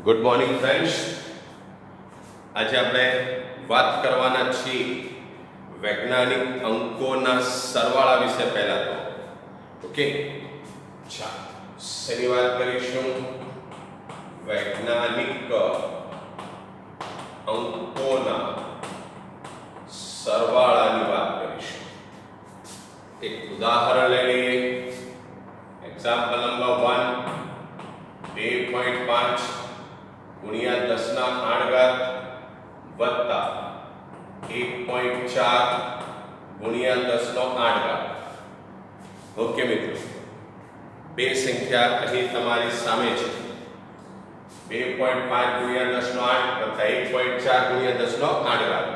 Good morning friends. આજે આપણે વાત કરવાના છીએ વૈજ્ઞાનિક અંકોના સરવાળા વિશે. પહેલા તો ઓકે, ચાલો શેની વાત કરીશું? વૈજ્ઞાનિક અંકોના સરવાળાની વાત કરીશું. એક ઉદાહરણ લઈ લઈએ. એક્ઝામ્પલ નંબર 1, 2.5 ગુણ્યા 10 ના 8 ઘાત વત્તા 1.4 ગુણ્યા 10 નો 8 ઘાત. ઓકે મિત્રો, બે સંખ્યા અહીં તમારી સામે છે. 2.5 ગુણ્યા 10 નો 8 વત્તા 1.4 ગુણ્યા 10 નો 8 ઘાત.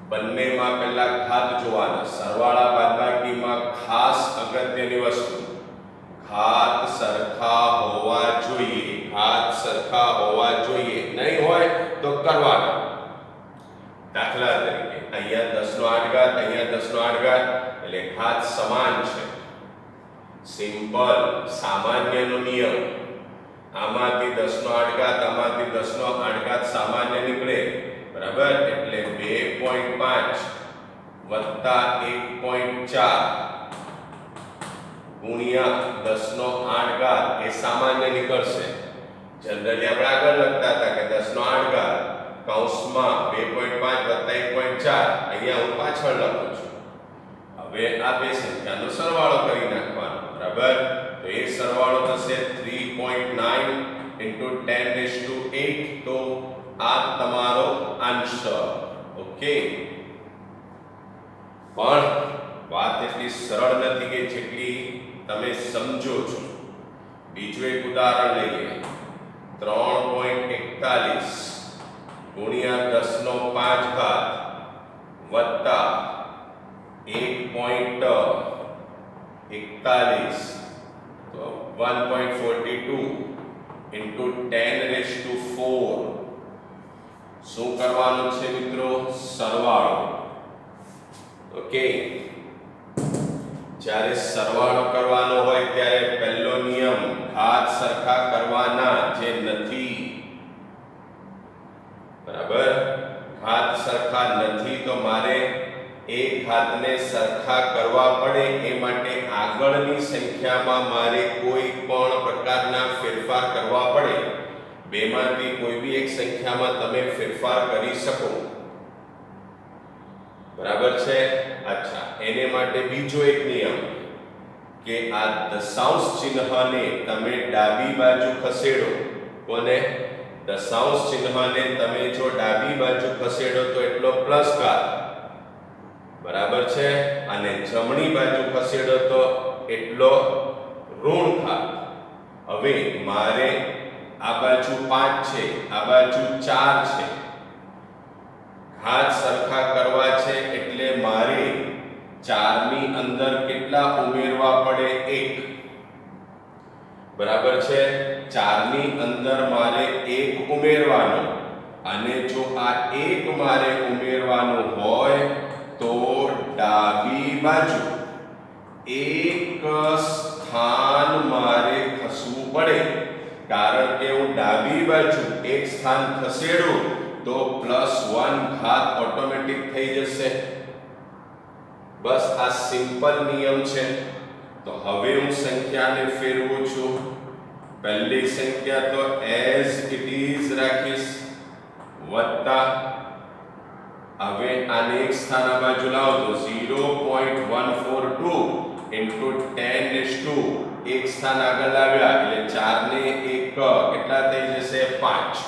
બંનેમાં પહેલા ઘાત જોવાના. સરવાળા બાદબાકીમાં ખાસ અગત્યની વસ્તુ, ઘાત સરખા હોવા જોઈએ. ઘાત સરખા હોવા જોઈએ, નહીં હોય તો કરવાના. દાખલા તરીકે અહીંયા 10 નો 8 ઘાત, અહીંયા 10 નો 8 ઘાત, એટલે ઘાત સમાન છે. સિમ્પલ સામાન્યનો નિયમ. આમાંથી 10 નો 8 ઘાત, આમાંથી 10 નો 8 ઘાત સામાન્ય નીકળે, બરાબર? એટલે 2.5 વત્તા 1.4 ગુણ્યા 10 નો 8 ઘાત એ સામાન્ય નીકળશે. જનરલી આપણે આગળ લખતા હતા કે 10 નો 8 ઘાત કૌંસમાં 2.5 વત્તા 1.4. અહીંયા હું પાછળ લખું છું. હવે આ બે સંખ્યાનો સરવાળો કરી નાખવાનો, બરાબર? તો એ સરવાળો થશે 3.9 * 10⁸. તો આ તમારો આન્સર. ઓકે, પણ વાત એટલી સરળ નથી કે જેટલી તમે સમજો છો. બીજું એક ઉદાહરણ લઈએ. 3.41 ગુણ્યા 10 નો 5 ઘાત વત્તા 1.41, તો 1.42 * 10⁴. શું કરવાનું છે મિત્રો? સરવાળો. ઓકે, જ્યારે સરવાળો કરવાનો હોય ત્યારે પહેલો નિયમ ઘાત સરખા કરવાના, જે નથી, બરાબર? ઘાત સરખા નથી તો મારે એક ઘાતને સરખા કરવા પડે. એ માટે આગળની સંખ્યામાં મારે કોઈ પણ પ્રકારના ફેરફાર કરવા પડે. બેમાંથી કોઈ બી એક સંખ્યામાં તમે ફેરફાર કરી શકો, બરાબર છે? અચ્છા, એને માટે બીજો એક નિયમ કે આ દશાંશ ચિહ્નને તમે ડાબી બાજુ ખસેડો. કોને? દશાંશ ચિહ્નને તમે જો ડાબી બાજુ ખસેડો તો એટલો પ્લસ ઘાત, બરાબર છે? અને જમણી બાજુ ખસેડો તો એટલો ઋણ ઘાત. હવે મારે આ બાજુ 5 છે, આ બાજુ 4 છે. ઘાત સરખા કરવા છે એટલે મારે 4 ની અંદર કેટલા ઉમેરવા પડે? 1, બરાબર છે? 4 ની અંદર મારે 1 ઉમેરવાનો. અને જો આ 1 મારે ઉમેરવાનું હોય તો ડાબી બાજુ એક સ્થાન મારે ખસવું પડે. કારણ કે હું ડાબી બાજુ એક સ્થાન ખસેડું તો +1 ઘાત ઓટોમેટિક થઈ જશે. બસ આ સિમ્પલ નિયમ છે. તો હવે હું સંખ્યાને ફેરવું છું. પહેલી સંખ્યા તો એઝ ઇટ ઇઝ રાખીશ, વત્તા, હવે આને એક સ્થાન આ બાજુ લાવો તો 0.142 * 10⁻². એક સ્થાન આગળ લાવ્યા એટલે 4 ને 1 કેટલા થઈ જશે? 5.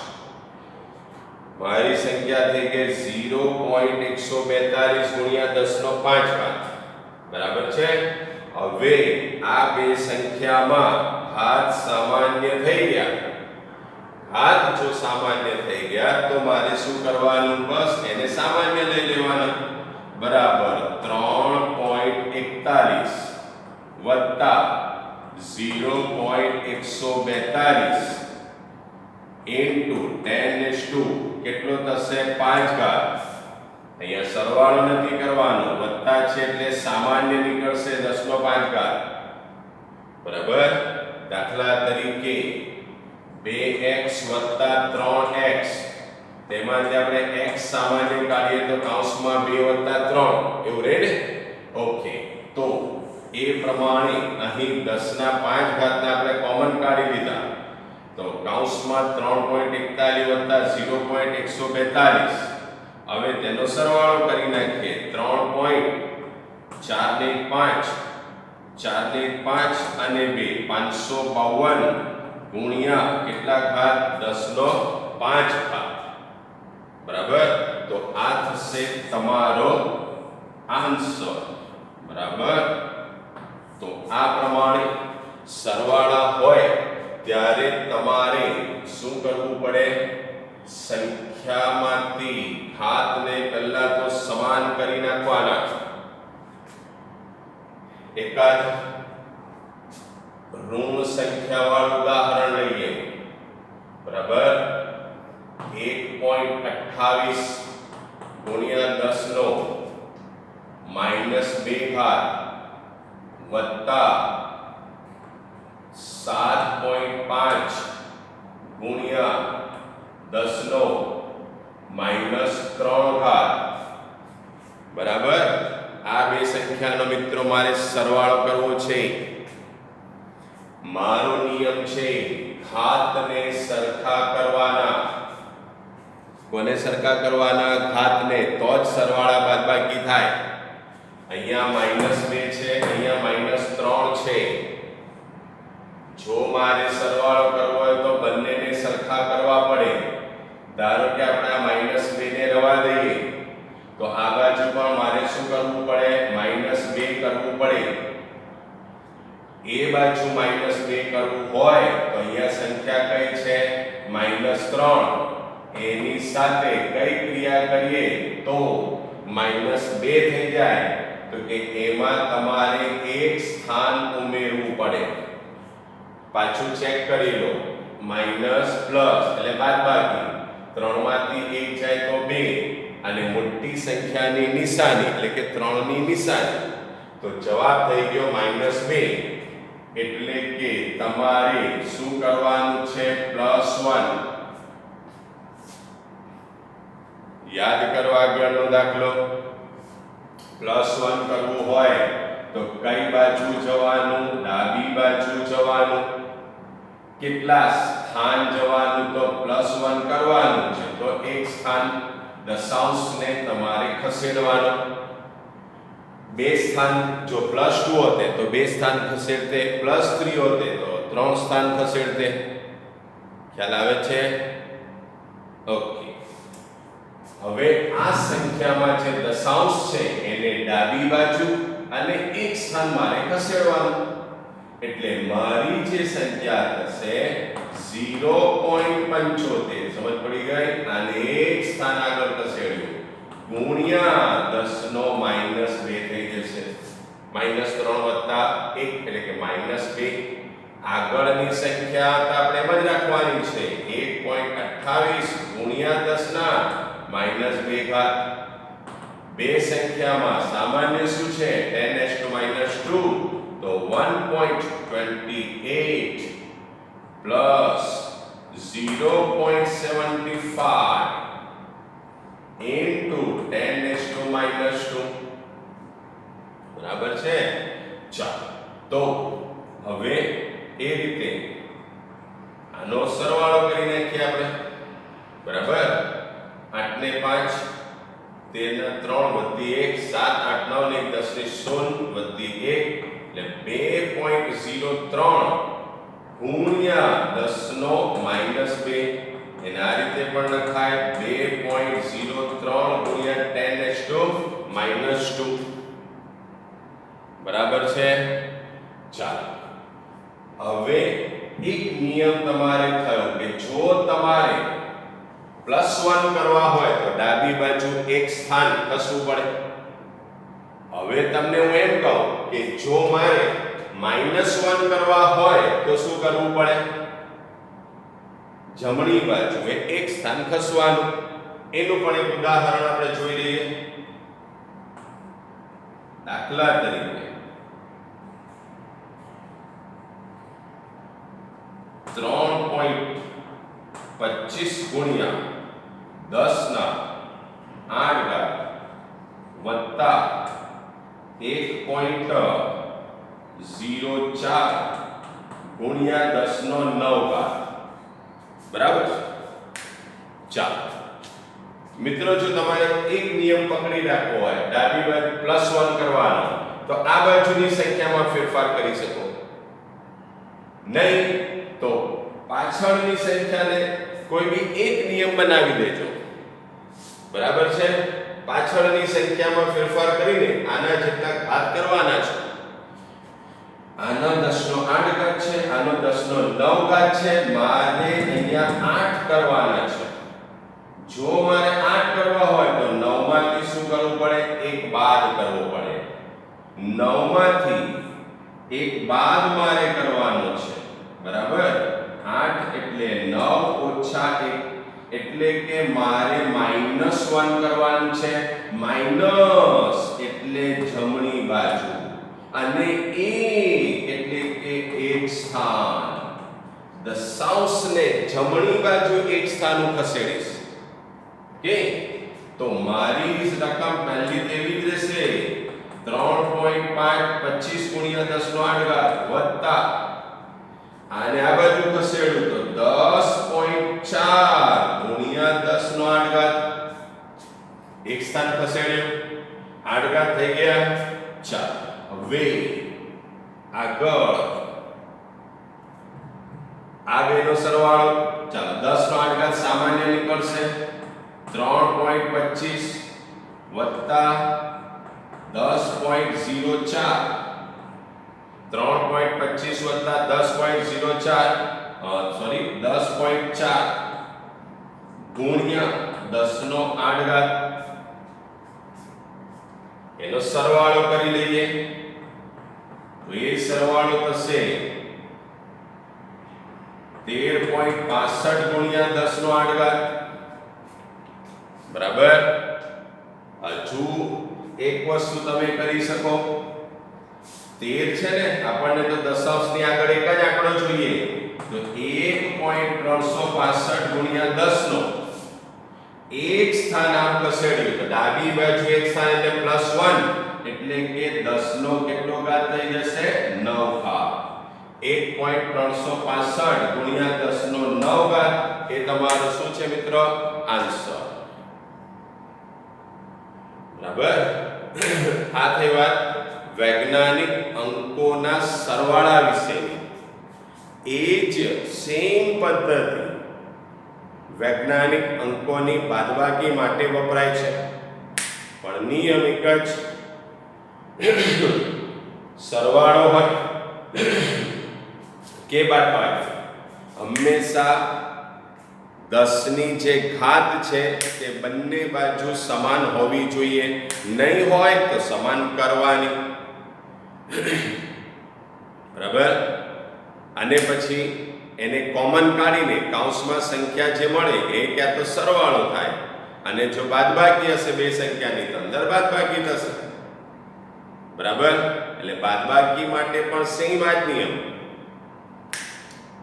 મારી સંખ્યા થઈ ગઈ 0.142 ગુણ્યા 10 નો 5 ઘાત, બરાબર છે? હવે આ બે સંખ્યામાં ઘાત સામાન્ય થઈ ગયા. ઘાત જો સામાન્ય થઈ ગયા તો મારે શું કરવાનું? બસ એને સામાન્ય લઈ લેવાના, બરાબર? 3.41 વત્તા 0.142 * 10⁻². કેટલો થશે? 5 ઘાત. અહીંયા સરવાળો નથી કરવાનો, વત્તા છે એટલે સામાન્ય નીકળશે 10 નો 5 ઘાત, બરાબર? દાખલા તરીકે 2x + 3x, તેમાંથી આપણે x સામાન્ય કાઢીએ તો કૌંસમાં 2 + 3 એવું રહે ને. ઓકે, તો એ પ્રમાણે અહીં 10 ના 5 ઘાતના આપણે કોમન કાઢી લીધા તો કૌંસમાં 3.41 + 0.142. હવે તેનો સરવાળો કરી નાખીએ. 3.4 ને 5 4 ને 5 અને 2 552 ગુણ્યા કેટલા ઘાત 10 નો 5 ઘાત. બરાબર, તો આ થશે તમારો આન્સર. બરાબર, તો આ પ્રમાણે સરવાળા હોય ત્યારે તમારે શું કરવું પડે? સંખ્યામાંથી ઘાતને પહેલા તો સમાન કરી નાખવાના. એકાદ ઋણ સંખ્યાવાળું ઉદાહરણ લઈએ. બરાબર, 1.28 ગુણ્યા 10 નો -2 ઘાત વત્તા 7.5 ગુણ્યા 10 નો -3 ઘાત. બરાબર, આ બે સંખ્યાનો મિત્રો મારે સરવાળો કરવો છે. મારો નિયમ છે ઘાતને સરખા કરવાના. કોને સરખા કરવાના? ઘાતને, તો જ સરવાળા બાદબાકી થાય. અહીંયા -2 છે, અહીંયા -3 છે. જો મારે સરવાળો કરવો હોય તો બંનેને સરખા કરવા પડે. ધારો કે આપણે આ -2 ને રવા દઈએ તો આ બાજુ પણ મારે શું કરવું પડે? -2 કરવું પડે. એ બાજુ -2 કરવું હોય તો અહીંયા સંખ્યા કઈ છે? -3. એની સાથે કઈ ક્રિયા કરીએ તો -2 થઈ જાય? તો કે એમાં તમારે એક સ્થાન ઉમેરવું પડે. પાછું ચેક કરી લો. માઈનસ પ્લસ એટલે બાદબાકી. 3 માંથી 1 જાય તો 2 અને મોટી સંખ્યાની નિશાની એટલે કે 3 ની નિશાની. તો જવાબ થઈ ગયો -2. એટલે કે તમારે શું કરવાનું છે? +1. યાદ કરો આગળનો દાખલો. +1 કરવું હોય તો કઈ બાજુ જવાનું? ડાબી બાજુ જવાનું. કેટલા સ્થાન જવાનું? તો +1 કરવાનું છે તો એક સ્થાન દશાંશને તમારે ખસેડવાનો. બે સ્થાન જો +2 હોતે તો બે સ્થાન ખસેડતે, +3 હોતે તો 3 સ્થાન ખસેડતે. ખ્યાલ આવે છે? ઓકે, હવે આ સંખ્યામાં જે દશાંશ છે એને ડાબી બાજુ અને એક સ્થાન મારે ખસેડવાનું. એટલે મારી જે સંખ્યા થશે 0.75. સમજ પડી ગઈ? આને એક સ્થાન આગળ ખસેડ્યું ગુણ્યા 10 નો -2 થઈ જશે. -3 + 1 એટલે કે -2. આગળની સંખ્યા તો આપણે એમ જ રાખવાની છે. 1.28 ગુણ્યા 10 ના -2 ઘાત. બે સંખ્યામાં સામાન્ય શું છે? 10⁻². તો 1.28 plus 0.75 into 10⁻². બરાબર છે? ચાલો, તો હવે એ રીતે આનો સરવાળો કરી નાખીએ આપણે. બરાબર, 8 ને 5 13 ને 3 વધી 1 7 8 9 ને 10 ને 0 વધી 1 એટલે 2.03 ગુણ્યા 10 નો -2. એને આ રીતે પણ લખાય 2.03 ગુણ્યા 10⁻². બરાબર છે? ચાલો, હવે એક નિયમ તમારે થયો કે જો તમારે +1 કરવા હોય તો ડાબી બાજુ એક સ્થાન ખસવું પડે. હવે તમને હું એમ કહું કે જો મારે -1 કરવા હોય તો શું કરવું પડે? જમણી બાજુએ એક સ્થાન ખસવાનું. એનું પણ એક ઉદાહરણ આપણે જોઈ લઈએ. દાખલા તરીકે 3.5 25 ગુણ્યા 10 ના 8 ઘાત વત્તા 1.04 ગુણ્યા 10 નો 9 ઘાત બરાબર છે। ચાલો મિત્રો, જો તમારે એક નિયમ પકડી રાખવો હોય, ડાબી બાજુ +1 કરવાનો, તો આ બાજુની સંખ્યામાં ફેરફાર કરી શકો, નહીં તો પાછળની સંખ્યાને કોઈ બી એક નિયમ બનાવી દેજો, બરાબર છે। પાછળની સંખ્યામાં ફેરફાર કરીને આના જેટલા ઘાત કરવાના છે। આનો 10 નો 8 ઘાત છે, આનો 10 નો 9 ઘાત છે, મારે અહીંયા 8 કરવાના છે। જો મારે 8 કરવા હોય તો 9 માંથી શું કરવું પડે? 1 બાદ કરવો પડે। 9 માંથી 1 બાદ મારે કરવાનો છે, બરાબર। 8 એટલે 9 ઓછા 1 એટલે કે મારે -1 કરવાનું છે। માઈનસ એટલે જમણી બાજુ અને 1 એટલે કે એક સ્થાન, દશાંશને જમણી બાજુ એક સ્થાન ખસેડીશ કે તો મારી રકમ પહેલી તેવી જ રહેશે। 3.5 25 ગુણ્યા 10 નો 8 ઘાત વત્તા આને આ બાજુ ખસેડું તો 10.4 ગુણ્યા 10 નો 8 ઘાત, એક સ્થાન ખસેડ્યું, 8 ઘાત થઈ ગયા। ચાલો હવે આગળ આ બેનો સરવાળો, ચાલો 10 નો 8 ઘાત સામાન્ય નીકળશે। 3.25 વત્તા 10.04, 3.25 વત્તા 10.4 ગુણ્યા 10 નો 8 ઘાત, એનો સરવાળો કરી લઈએ તો એ સરવાળો થશે 13.65 ગુણ્યા 10 નો 8 ઘાત, બરાબર। હજુ એક વસ્તુ તમે કરી શકો, 13 છે ને, આપણને તો દશાંશની આગળ એક જ આંકડો જોઈએ, તો 1.365 ગુણ્યા 10 નો એક સ્થાન આમ ખસેડ્યું તો ડાબી બાજુ એક સ્થાન એટલે +1 એટલે કે 10 નો કેટલો ઘાત થઈ જશે? 9 ઘાત। 1.365 ગુણ્યા 10 નો 9 ઘાત એ તમારો શું છે મિત્રો? આન્સર, બરાબર। આ થઈ વાત વૈજ્ઞાનિક અંકોના સરવાળા વિશેની। એ જ સેમ પદ્ધતિ વૈજ્ઞાનિક અંકોની બાદબાકી માટે વપરાય છે, પણ નિયમ એક જ, સરવાળો હોય કે બાદબાકી હંમેશા 10 ની જે ઘાત છે તે બંને બાજુ સમાન હોવી જોઈએ, નહીં હોય તો સમાન કરવાની, બરાબર। અને પછી એને કોમન કાઢીને કૌંસમાં સંખ્યા જે મળે એ ક્યાં તો સરવાળો થાય, અને જો બાદબાકી હશે બે સંખ્યાની તો અંદર બાદબાકી થશે, બરાબર। એટલે બાદબાકી માટે પણ સેમ આ જ નિયમ।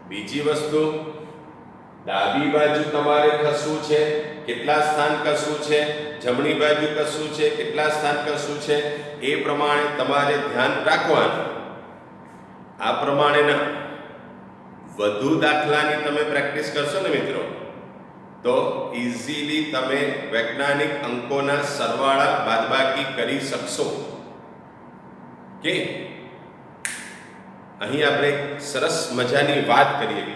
બીજી વસ્તુ, ડાબી બાજુ તમારે ખસવું છે, કેટલા સ્થાન ખસવું છે, જમણી બાજુ ખસવું છે, કેટલા સ્થાન ખસવું છે, એ પ્રમાણે તમારે ધ્યાન રાખવાનું। આ પ્રમાણેના વધુ દાખલાની તમે પ્રેક્ટિસ કરશો ને મિત્રો, તો ઇઝીલી તમે વૈજ્ઞાનિક અંકોના સરવાળા બાદબાકી કરી શકશો કે અહીં આપણે સરસ મજાની વાત કરીએ છીએ।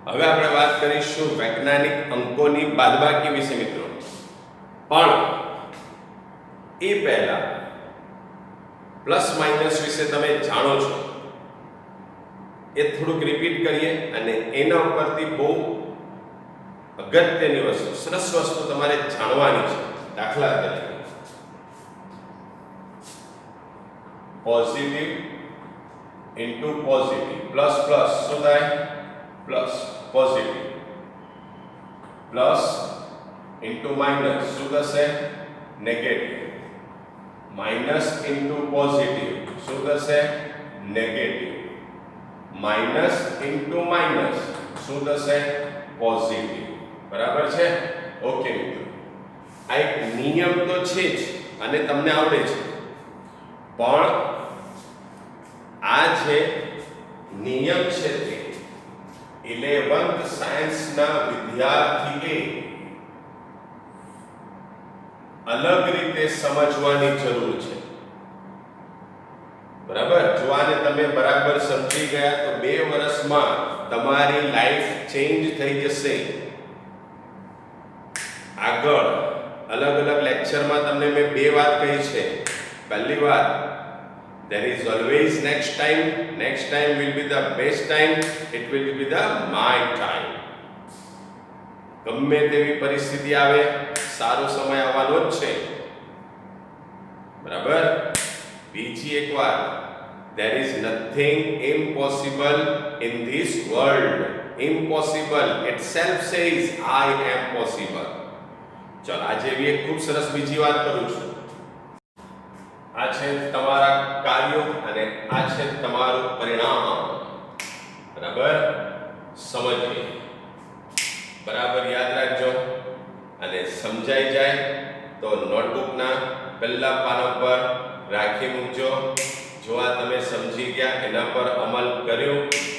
હવે આપણે વાત કરીશું વૈજ્ઞાનિક અંકોની બાદબાકી વિશે મિત્રો, પણ એ પહેલા પ્લસ માઇનસ વિશે તમે જાણો છો એ થોડુંક રિપીટ કરીએ અને એના ઉપરથી બહુ અગત્યની વસ્તુ, સરસ વસ્તુ તમારે જાણવાની છે. દાખલા તરીકે positive into positive plus plus શું થાય? Plus positive plus into minus શું થશે? નેગેટિવ. માઇનસ ઇન્ટુ પોઝિટિવ શું થશે? નેગેટિવ. માઇનસ ઇન્ટુ માઇનસ શું થશે? પોઝિટિવ. બરાબર છે? ઓકે મિત્રો, આ એક નિયમ તો છે જ અને તમને આવડે છે, પણ આ જે નિયમ છે તે 11th સાયન્સના વિદ્યાર્થીએ અલગ રીતે સમજવાની જરૂર છે. બરાબર? જો આને તમે બરાબર સમજી ગયા તો 2 વર્ષમાં તમારી લાઈફ ચેન્જ થઈ જશે. આગળ અલગ અલગ લેક્ચરમાં તમને મેં 2 વાત કહી છે. પહેલી વાત, there is always next time. Next time will be the best time. It will be the my time. ગમે તેવી પરિસ્થિતિ આવે, સારો સમય આવવાનો જ છે. બરાબર? બીજી એક વાત, there is nothing impossible in this world. Impossible itself says I am possible. ચલો, આજે એવી એક ખૂબ સરસ બીજી વાત કરું છું. આ છે તમારા કાર્યો અને આ છે તમારું પરિણામ. બરાબર? સમજીએ, બરાબર યાદ રાખજો અને સમજાઈ જાય તો નોટબુકના પહેલા પાના પર રાખી મૂકજો. જો આ તમે સમજી ગયા, એના પર અમલ કર્યો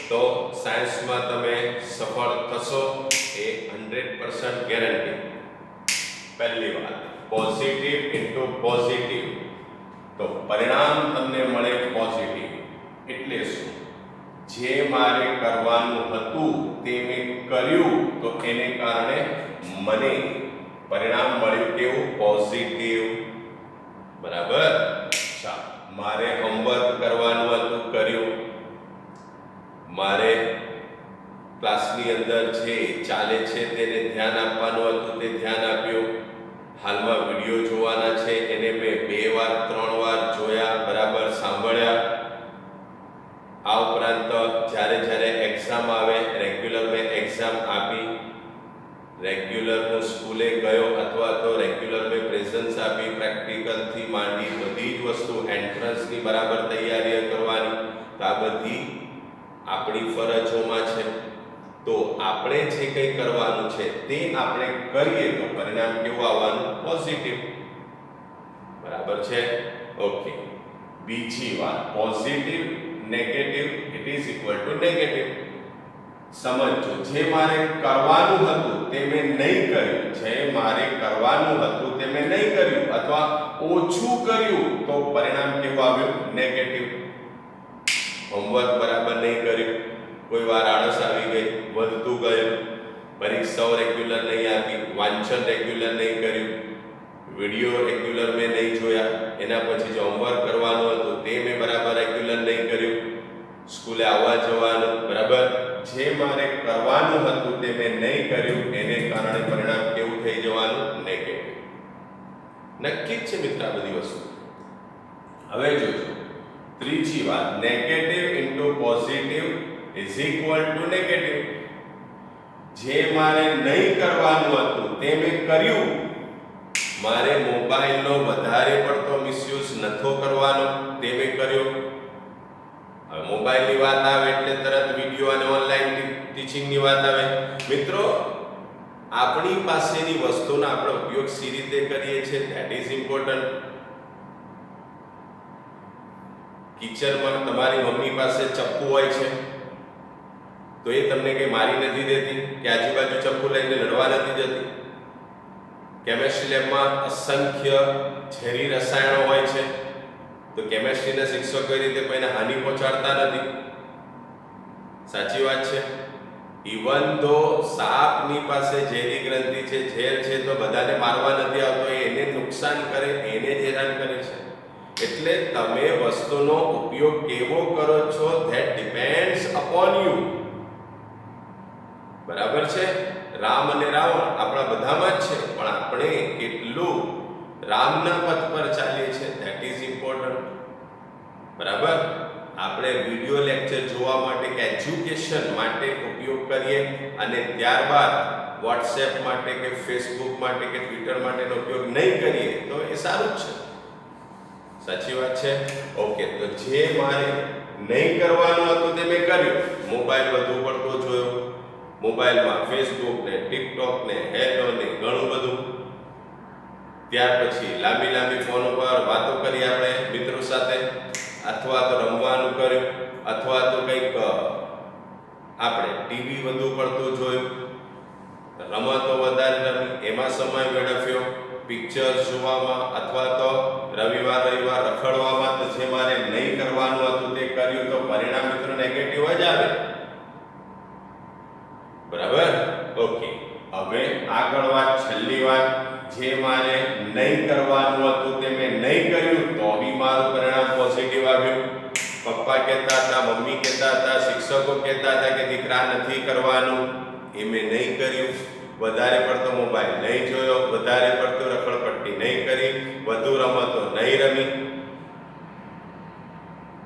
તો સાયન્સમાં તમે સફળ થશો, એ 100% ગેરંટી. પહેલી વાત, પોઝિટિવ ઇન્ટુ પોઝિટિવ, તો પરિણામ તમને મળે પોઝિટિવ. એટલે શું? જે મારે કરવાનું હતું તે મેં કર્યું તો એને કારણે મને પરિણામ મળ્યું કેવું? પોઝિટિવ. બરાબર? ચાલો, મારે હોમવર્ક કરવાનું હતું, કર્યું. મારે ક્લાસની અંદર જે ચાલે છે તેને ધ્યાન આપવાનું હતું, તે ધ્યાન આપ્યું. હાલમાં વિડીયો જોવાના છે એને મેં 2 વાર 3 વાર જોયા, બરાબર સાંભળ્યા. આ ઉપરાંત જ્યારે જ્યારે એક્ઝામ આવે, રેગ્યુલર મેં એક્ઝામ આપી, રેગ્યુલર હું સ્કૂલે ગયો અથવા તો રેગ્યુલર મેં પ્રેઝન્સ આપી, પ્રેક્ટિકલથી માંડી બધી જ વસ્તુ, એન્ટ્રન્સની બરાબર તૈયારીઓ કરવાની. તો આ બધી આપણી ફરજોમાં છે. તો આપણે જે કંઈ કરવાનું છે તે આપણે કરીએ તો પરિણામ કેવું આવવાનું? પોઝિટિવ. બરાબર છે? ઓકે. બીજી વાત, positive negative it is equal to negative. સમજો, જે મારે કરવાનું હતું તે મેં નહીં કર્યું, જે મારે કરવાનું હતું તે મેં નહીં કર્યું અથવા ઓછું કર્યું તો પરિણામ કેવું આવ્યું? નેગેટિવ. હોમવર્ક બરાબર નહીં કર્યું, કોઈ વાર આળસ આવી ગઈ, વધતું ગયું, પરીક્ષાઓ રેગ્યુલર નહીં આપી, વાંચન રેગ્યુલર નહીં કર્યું, વિડીયો રેગ્યુલર મેં નહીં જોયા, એના પછી જે હોમવર્ક કરવાનું હતું તે મેં બરાબર રેગ્યુલર નહીં કર્યું, સ્કૂલે આવવા જવાનું, બરાબર જે મારે કરવાનું હતું તે મેં નહીં કર્યું, એને કારણે પરિણામ કેવું થઈ જવાનું? નેગેટિવ. નક્કી જ છે મિત્ર આ બધી વસ્તુ. હવે જોજો ત્રીજી વાત, negative into positive is equal to negative. જે મારે નહીં કરવાનું હતું તે મેં કર્યું. મારે મોબાઈલનો વધારે પડતો મિસયુઝ નથો કરવાનો, તે મેં કર્યો. હવે મોબાઈલની વાત આવે એટલે તરત વિડીયો અને ઓનલાઈન ટીચિંગની વાત આવે. મિત્રો, આપણી પાસેની વસ્તુનો આપણે ઉપયોગ સી રીતે કરીએ છીએ, ધેટ ઇઝ ઇમ્પોર્ટન્ટ. કિચનમાં તમારી મમ્મી પાસે ચપ્પુ હોય છે તો એ તમને કંઈ મારી નથી દેતી કે આજુબાજુ ચપ્પુ લઈને લડવા નથી જતી. કેમેસ્ટ્રી લેબમાં અસંખ્ય ઝેરી રસાયણો હોય છે તો કેમેસ્ટ્રીના શિક્ષકો કઈ રીતે કોઈને હાનિ પહોંચાડતા નથી. સાચી વાત છે. ઇવન તો સાપની પાસે ઝેરી ગ્રંથિ છે, ઝેર છે, તો બધાને મારવા નથી આવતો, એને નુકસાન કરે, એને જ હેરાન કરે છે. એટલે તમે વસ્તુનો ઉપયોગ કેવો કરો છો ધેટ ડિપેન્ડ્સ અપોન યુ. બરાબર છે? રામ અને રાવણ આપણા બધામાં જ છે, પણ આપણે કેટલું રામના પથ પર ચાલીએ છીએ ધેટ ઇઝ ઇમ્પોર્ટન્ટ. બરાબર? આપણે વિડિયો લેક્ચર જોવા માટે કે એજ્યુકેશન માટે ઉપયોગ કરીએ અને ત્યારબાદ વોટ્સએપ માટે કે ફેસબુક માટે કે ટ્વિટર માટેનો ઉપયોગ નહીં કરીએ તો એ સારું જ છે. સાચી વાત છે? ઓકે, તો જે મારે નહીં કરવાનું હતું તે મેં કર્યું. મોબાઈલ વધુ પડતો જોયો, મોબાઈલમાં ફેસબુક ને ટિકટોક ને હેલો ને ઘણું બધું. ત્યાર પછી લાંબી લાંબી ફોન ઉપર વાતો કરી આપણે મિત્રો સાથે, અથવા તો રમવાનું કર્યું, અથવા તો કંઈક આપણે ટીવી વધુ પડતું જોયું, રમતો વધારે રમી એમાં સમય વેડફ્યો, પિક્ચર જોવામાં અથવા તો રવિવાર રખડવામાં. તો જે મારે નહીં કરવાનું હતું તે કર્યું તો પરિણામ મિત્રો નેગેટિવ જ આવે. બરાબર? ઓકે, હવે આગળ વાત, છેલ્લી વાત, જે મારે નહીં કરવાનું હતું તે મેં નહીં કર્યું તો બી મારું પરિણામ પોઝિટિવ આવ્યું. પપ્પા કહેતા હતા, મમ્મી કહેતા હતા, શિક્ષકો કહેતા હતા કે દીકરા નથી કરવાનું, એ મેં નહીં કર્યું. વધારે પડતો મોબાઈલ નહીં જોયો, વધારે પડતો રખડપટ્ટી નહીં કરી, વધુ રમતો નહીં રમી,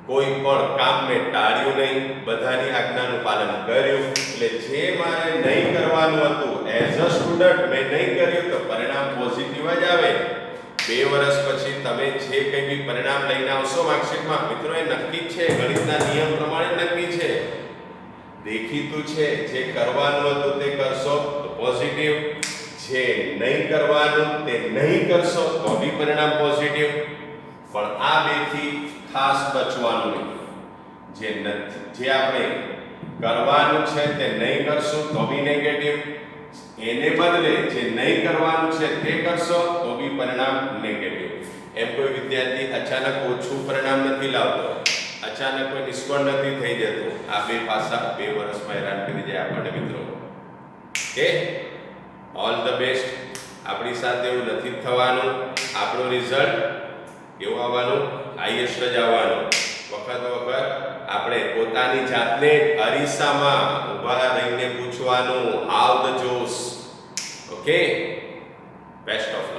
કોઈ પણ કામ મેં ટાળ્યું નહીં, બધાની આજ્ઞાનું પાલન કર્યું. એટલે જે મારે નહીં કરવાનું હતું એઝ અ સ્ટુડન્ટ મેં નહીં કર્યું તો પરિણામ પોઝિટિવ જ આવે. 2 વર્ષ પછી તમે જે કંઈ બી પરિણામ લઈને આવશો માર્કશીટમાં, મિત્રો એ નક્કી છે, ગણિતના નિયમ પ્રમાણે નક્કી છે, દેખીતું છે. જે કરવાનું હતું તે કરશો તો પોઝિટિવ, જે નહીં કરવાનું તે નહીં કરશો તો બી પરિણામ પોઝિટિવ. પણ આ બેથી ખાસ બચવાનું નહીં. જે આપણે કરવાનું છે તે નહીં કરશું તો બી નેગેટિવ, એને બદલે જે નહીં કરવાનું છે તે કરશો તો બી પરિણામ નેગેટિવ. એમ કોઈ વિદ્યાર્થી અચાનક ઓછું પરિણામ નથી લાવતો, અચાનક કોઈ નિષ્ફળ નથી થઈ જતું. આ બે પાસા 2 વર્ષમાં હેરાન કરી જાય આપણને મિત્રો. Okay, all the best. આપણી સાથે એવું નથી થવાનું. આપણું રિઝલ્ટ કેવું આવવાનું? હાઈએસ્ટ જ આવવાનું. વખત આપણે પોતાની જાતને અરીસામાં ઊભા રહીને પૂછવાનું, how the Josh. Okay, best of